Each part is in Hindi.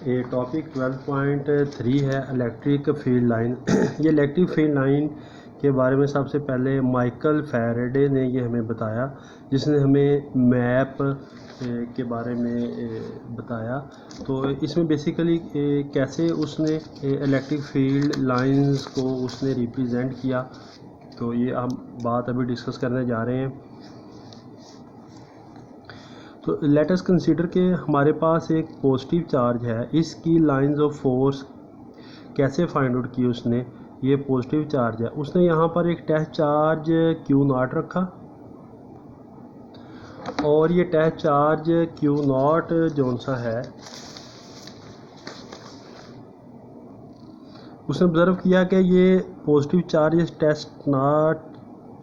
ये टॉपिक 12.3 है इलेक्ट्रिक फील्ड लाइन। ये इलेक्ट्रिक फील्ड लाइन के बारे में सबसे पहले माइकल फैराडे ने ये हमें बताया, जिसने हमें मैप के बारे में बताया। तो इसमें बेसिकली कैसे उसने इलेक्ट्रिक फील्ड लाइंस को उसने रिप्रेजेंट किया, तो ये हम बात अभी डिस्कस करने जा रहे हैं। तो लेट अस कंसीडर कि हमारे पास एक पॉजिटिव चार्ज है, इसकी लाइंस ऑफ फोर्स कैसे फाइंड आउट की उसने। ये पॉजिटिव चार्ज है, उसने यहाँ पर एक टेस्ट चार्ज Q0 रखा और ये टेस्ट चार्ज Q0 जौन सा है उसने ऑब्जर्व किया कि ये पॉजिटिव चार्ज इस टेस्ट नॉट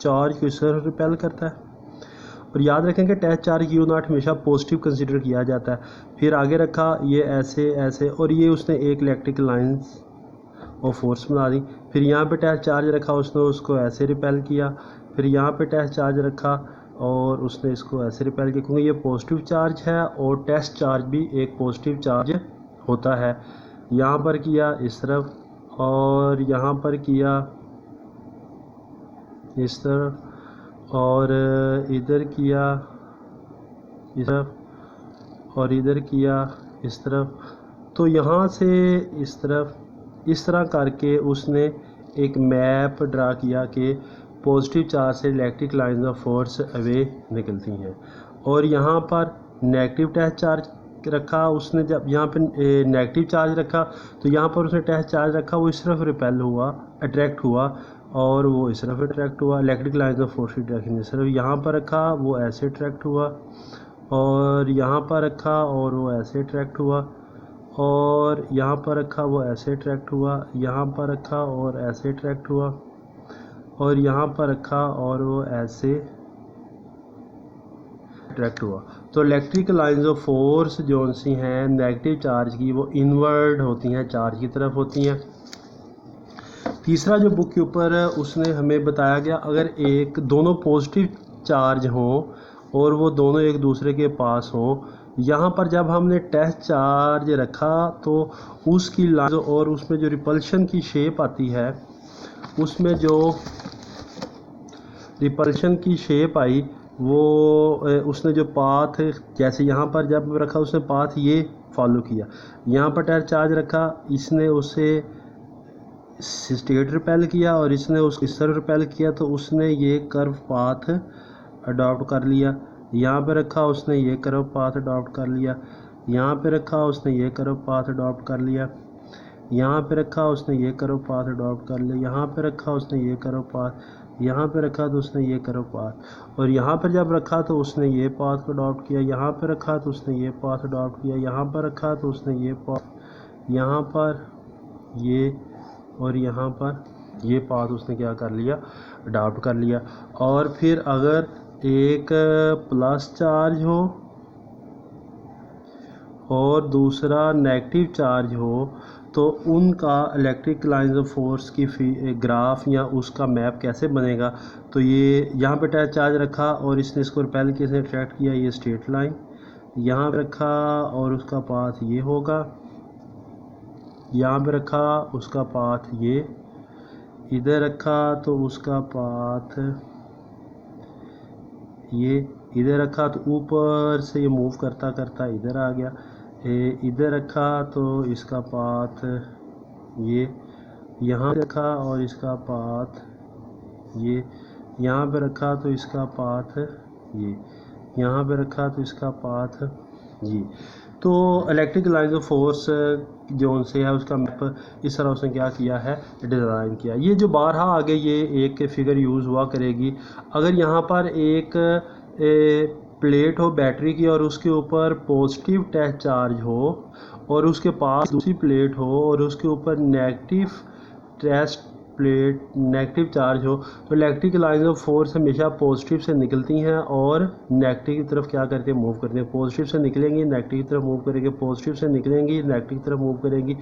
चार्ज को इस तरह रिपेल करता है। और याद रखें कि टेस्ट चार्ज Q0 हमेशा पॉजिटिव कंसीडर किया जाता है। फिर आगे रखा ये ऐसे ऐसे, और ये उसने एक इलेक्ट्रिक लाइंस और फोर्स बना दी। फिर यहाँ पे टेस्ट चार्ज रखा, उसने उसको ऐसे रिपेल किया। फिर यहाँ पे टेस्ट चार्ज रखा और उसने इसको ऐसे रिपेल किया, क्योंकि ये पॉजिटिव चार्ज है और टेस्ट चार्ज भी एक पॉजिटिव चार्ज होता है। यहाँ पर किया इस तरफ और यहाँ पर किया इस तरफ और इधर किया इस तरफ और इधर किया इस तरफ। तो यहाँ से इस तरफ इस तरह करके उसने एक मैप ड्रा किया कि पॉजिटिव चार्ज से electric lines of force away निकलती हैं। और यहाँ पर नेगेटिव टेस्ट चार्ज रखा उसने। जब यहाँ पे नेगेटिव चार्ज रखा तो यहाँ पर उसने टेस्ट चार्ज रखा, वो इस तरफ रिपेल हुआ, अट्रैक्ट हुआ, और वो इस तरफ अट्रैक्ट हुआ। इलेक्ट्रिक लाइंस ऑफ फोर्स की डायरेक्शन इस तरफ। यहाँ पर रखा वो ऐसे अट्रैक्ट हुआ और यहाँ पर रखा और वो ऐसे अट्रैक्ट हुआ, और यहाँ पर रखा वो ऐसे अट्रैक्ट हुआ, यहाँ पर रखा और ऐसे अट्रैक्ट हुआ, और यहाँ पर रखा और वो ऐसे अट्रैक्ट हुआ। तो इलेक्ट्रिक लाइंस ऑफ फोर्स जो सी हैं नेगेटिव चार्ज की, वो इनवर्ड होती हैं, चार्ज की तरफ होती हैं। तीसरा जो बुक के ऊपर उसने हमें बताया गया, अगर एक दोनों पॉजिटिव चार्ज हों और वो दोनों एक दूसरे के पास हों, यहाँ पर जब हमने टेस्ट चार्ज रखा तो उसकी लाइन और उसमें जो रिपल्शन की शेप आती है, उसमें जो रिपल्शन की शेप आई वो उसने जो पाथ, जैसे यहाँ पर जब रखा उसने पाथ ये फॉलो किया। यहाँ पर टेस्ट चार्ज रखा, इसने उसे स्ट्रेट रिपेल किया और इसने उसको इस तरह रिपेल किया, तो उसने ये कर्व पाथ अडॉप्ट कर लिया। यहाँ पे रखा उसने ये कर्व पाथ अडॉप्ट कर लिया, यहाँ पे रखा उसने ये कर्व पाथ अडॉप्ट कर लिया, यहाँ पे रखा उसने ये कर्व पाथ अडॉप्ट कर लिया, यहाँ पे रखा उसने ये कर्व पाथ, यहाँ पे रखा तो उसने ये कर्व पाथ, और यहाँ पर जब रखा तो उसने ये पाथ को अडॉप्ट किया, यहाँ पे रखा तो उसने ये पाथ अडॉप्ट किया, यहाँ पर रखा तो उसने ये पाथ, यहाँ पर ये और यहाँ पर ये पाथ उसने क्या कर लिया, अडॉप्ट कर लिया। और फिर अगर एक प्लस चार्ज हो और दूसरा नेगेटिव चार्ज हो तो उनका इलेक्ट्रिक लाइंस ऑफ फोर्स की ग्राफ या उसका मैप कैसे बनेगा। तो ये यहाँ पे टेस्ट चार्ज रखा और इसने इसको रिपेल किया, इसने अट्रैक्ट किया, ये स्ट्रेट लाइन यहाँ पे रखा और उसका पाथ ये होगा, यहाँ पे रखा उसका पाथ ये, इधर रखा तो उसका पाथ ये, इधर रखा तो ऊपर से ये मूव करता करता इधर आ गया, इधर रखा तो इसका पाथ ये, यहाँ रखा और इसका पाथ ये, यहाँ पे रखा तो इसका पाथ ये, यहाँ पे रखा तो इसका पाथ ये। तो इलेक्ट्रिक लाइंस ऑफ फोर्स जो से है उसका मैप इस तरह उसने क्या किया है, डिज़ाइन किया। ये जो बारहा आगे ये एक फिगर यूज़ हुआ करेगी। अगर यहाँ पर एक प्लेट हो बैटरी की और उसके ऊपर पॉजिटिव टेस्ट चार्ज हो और उसके पास दूसरी प्लेट हो और उसके ऊपर negative test plate negative charge हो, तो इलेक्ट्रिक लाइंस ऑफ फोर्स हमेशा पॉजिटिव से निकलती हैं और नेगेटिव की तरफ क्या करते हैं, मूव करते हैं। पॉजिटिव से निकलेंगी नेगेटिव की तरफ मूव करेंगे, पॉजिटिव से निकलेंगी नेगेटिव की तरफ मूव करेंगी,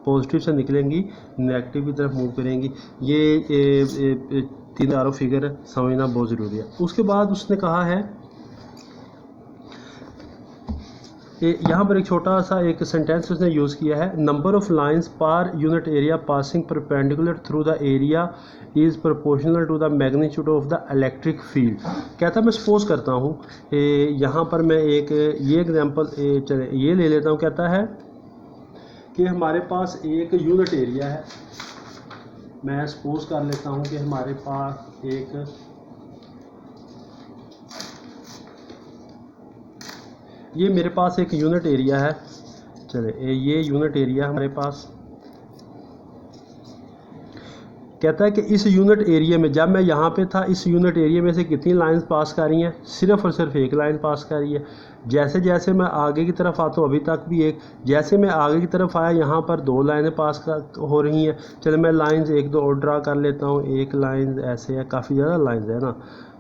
पॉजिटिव से निकलेंगी नेगेटिव की तरफ मूव करेंगी। ये तीन चारों फिगर समझना बहुत ज़रूरी है। उसके बाद उसने कहा है यहाँ पर एक छोटा सा एक सेंटेंस उसने यूज़ किया है, नंबर ऑफ लाइंस पर unit area passing perpendicular through the area is proportional to the magnitude of the electric field. कहता है मैं सपोज करता हूँ, यहाँ पर मैं एक ये एग्जांपल चले ये ले लेता हूँ। कहता है कि हमारे पास एक यूनिट एरिया है, मैं सपोज कर लेता हूँ कि हमारे पास ये मेरे पास एक यूनिट एरिया है। चले ये यूनिट एरिया हमारे पास। कहता है कि इस यूनिट एरिया में जब मैं यहाँ पे था, इस यूनिट एरिया में से कितनी लाइंस पास कर रही हैं? सिर्फ और सिर्फ एक लाइन पास कर रही है। जैसे जैसे मैं आगे की तरफ आता हूँ, अभी तक भी एक, जैसे मैं आगे की तरफ आया यहाँ पर दो लाइनें पास हो रही हैं। चलो मैं लाइंस एक दो और ड्रा कर लेता हूँ। एक लाइन ऐसे है, काफ़ी ज़्यादा लाइंस है ना।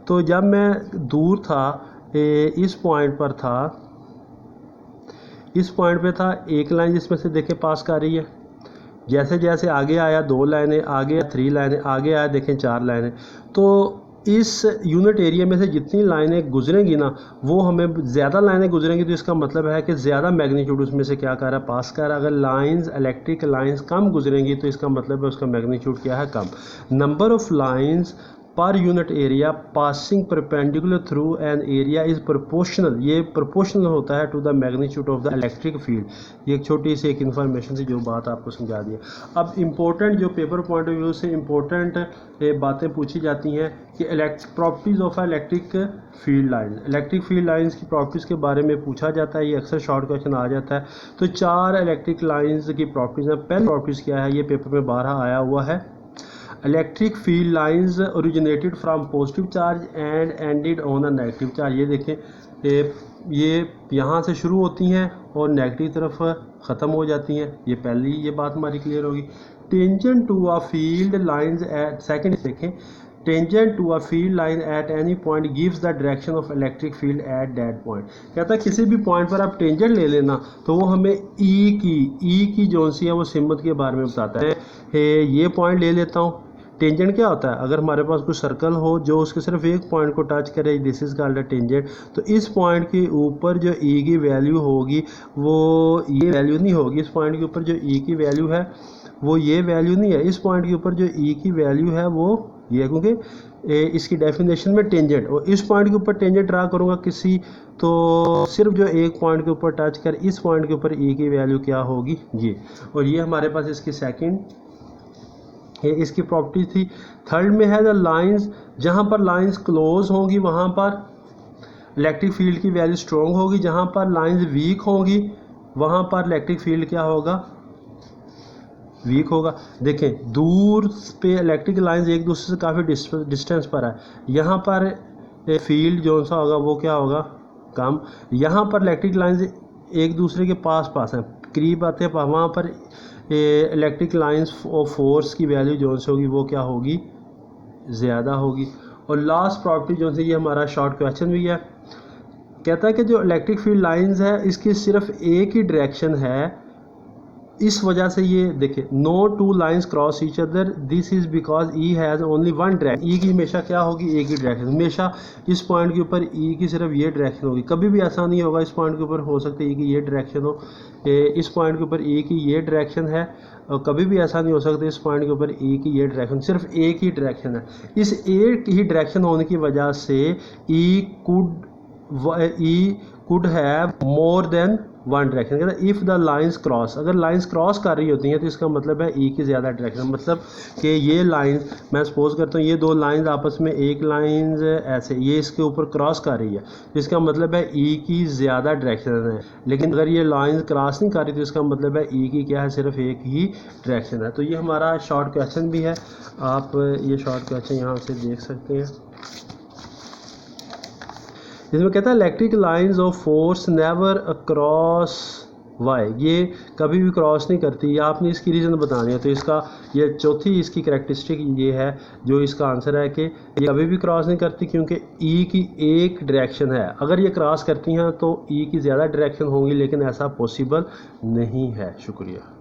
तो जब मैं दूर था, इस पॉइंट पर था, इस पॉइंट पे था, एक लाइन जिसमें से देखें पास कर रही है। जैसे जैसे आगे आया दो लाइनें, आगे 3 लाइनें, आगे आया देखें 4 लाइनें। तो इस यूनिट एरिया में से जितनी लाइनें गुजरेंगी ना, वो हमें ज़्यादा लाइनें गुजरेंगी, तो इसका मतलब है कि ज़्यादा मैग्नीट्यूड उसमें से क्या कर रहा है? पास कर रहा है। अगर लाइंस, इलेक्ट्रिक लाइंस कम गुजरेंगी तो इसका मतलब है उसका मैग्नीट्यूड क्या है? कम। नंबर ऑफ लाइंस पर unit area passing perpendicular through an area is proportional, ये प्रोपोर्शनल होता है to the magnitude of the electric field. ये एक छोटी सी एक इन्फॉर्मेशन थी जो बात आपको समझा दी है। अब इम्पोर्टेंट जो पेपर पॉइंट ऑफ व्यू से इम्पोर्टेंट बातें पूछी जाती हैं कि properties of electric field line, electric field lines की प्रॉपर्टीज़ के बारे में पूछा जाता है। ये अक्सर शॉर्ट क्वेश्चन आ जाता है। तो 4 इलेक्ट्रिक लाइंस की प्रॉपर्टीज़ हैं। पहली प्रॉपर्टीज़ क्या है? ये पेपर में 12 आया हुआ है। Electric field lines originated from positive charge and ended on a negative charge. ये देखें, ये यहाँ से शुरू होती हैं और नेगेटिव तरफ ख़त्म हो जाती हैं। ये पहली ये बात हमारी क्लियर होगी। Tangent to a field lines at, second देखें, tangent to a field line at any point gives the direction of electric field at that point. कहता है किसी भी पॉइंट पर आप टेंजेंट ले लेना तो वो हमें ई की जो सी है वो सिमत के बारे में बताता है। ये पॉइंट ले लेता हूँ। टेंजेंट क्या होता है? अगर हमारे पास कोई सर्कल हो जो उसके सिर्फ एक पॉइंट को टच करे, this is called a tangent. तो इस पॉइंट के ऊपर जो ई की वैल्यू होगी वो ये वैल्यू नहीं होगी। इस पॉइंट के ऊपर जो ई की वैल्यू है वो ये वैल्यू नहीं है। इस पॉइंट के ऊपर जो ई की वैल्यू है वो ये, क्योंकि इसकी डेफिनेशन में टेंजेंट, और इस पॉइंट के ऊपर टेंजेंट ड्रा करूँगा किसी, तो सिर्फ जो एक पॉइंट के ऊपर टच कर, इस पॉइंट के ऊपर ई की वैल्यू क्या होगी? ये। और ये हमारे पास इसकी सेकेंड इसकी प्रॉपर्टी थी। थर्ड में है द लाइंस, जहाँ पर लाइंस क्लोज होंगी वहाँ पर इलेक्ट्रिक फील्ड की वैल्यू स्ट्रॉन्ग होगी, जहाँ पर लाइंस वीक होंगी वहाँ पर इलेक्ट्रिक फील्ड क्या होगा? वीक होगा। देखें दूर पे इलेक्ट्रिक लाइंस एक दूसरे से काफ़ी डिस्टेंस पर है, यहाँ पर फील्ड जो सा होगा वो क्या होगा? कम। यहाँ पर इलेक्ट्रिक लाइंस एक दूसरे के पास हैं, करीब आते हैं, वहाँ पर इलेक्ट्रिक लाइंस और फोर्स की वैल्यू जो से होगी वो क्या होगी? ज़्यादा होगी। और लास्ट प्रॉपर्टी जो सी, ये हमारा शॉर्ट क्वेश्चन भी है। कहता है कि जो इलेक्ट्रिक फील्ड लाइंस है इसकी सिर्फ एक ही डायरेक्शन है, इस वजह से ये देखिए, no two lines cross each other, this is because E has only one direction. E की हमेशा क्या होगी? एक ही डायरेक्शन। हमेशा इस पॉइंट के ऊपर ई की सिर्फ ये डायरेक्शन होगी, कभी भी ऐसा नहीं होगा इस पॉइंट के ऊपर हो सकता है ई की ये डायरेक्शन हो, इस पॉइंट के ऊपर ई की ये डायरेक्शन है, और कभी भी ऐसा नहीं हो सकता इस पॉइंट के ऊपर ई की ये डायरेक्शन, सिर्फ एक ही डायरेक्शन है। इस एक ही डायरेक्शन होने की वजह से E could have more than one direction. कहता है इफ़ द लाइंस क्रॉस, अगर लाइंस क्रॉस कर रही होती हैं तो इसका मतलब है ई की ज़्यादा डायरेक्शन। मतलब कि ये लाइंस, मैं सपोज करता हूँ ये दो लाइंस आपस में, एक लाइंस ऐसे ये इसके ऊपर क्रॉस कर रही है, तो इसका मतलब है ई की ज़्यादा डायरेक्शन है। लेकिन अगर ये लाइंस क्रॉस नहीं कर रही तो इसका मतलब है ई की क्या है? सिर्फ एक ही डायरेक्शन है। तो ये हमारा शॉर्ट क्वेश्चन भी है, आप ये शॉर्ट क्वेश्चन यहाँ से देख सकते हैं। इसमें कहता है electric lines of force never across वाई, ये कभी भी क्रॉस नहीं करती। आपने इसकी रीज़न बतानी है, तो इसका ये चौथी इसकी करैक्टरिस्टिक ये है, जो इसका आंसर है कि ये कभी भी क्रॉस नहीं करती क्योंकि ई की एक डायरेक्शन है। अगर ये क्रॉस करती हैं तो ई की ज़्यादा डायरेक्शन होंगी, लेकिन ऐसा पॉसिबल नहीं है। शुक्रिया।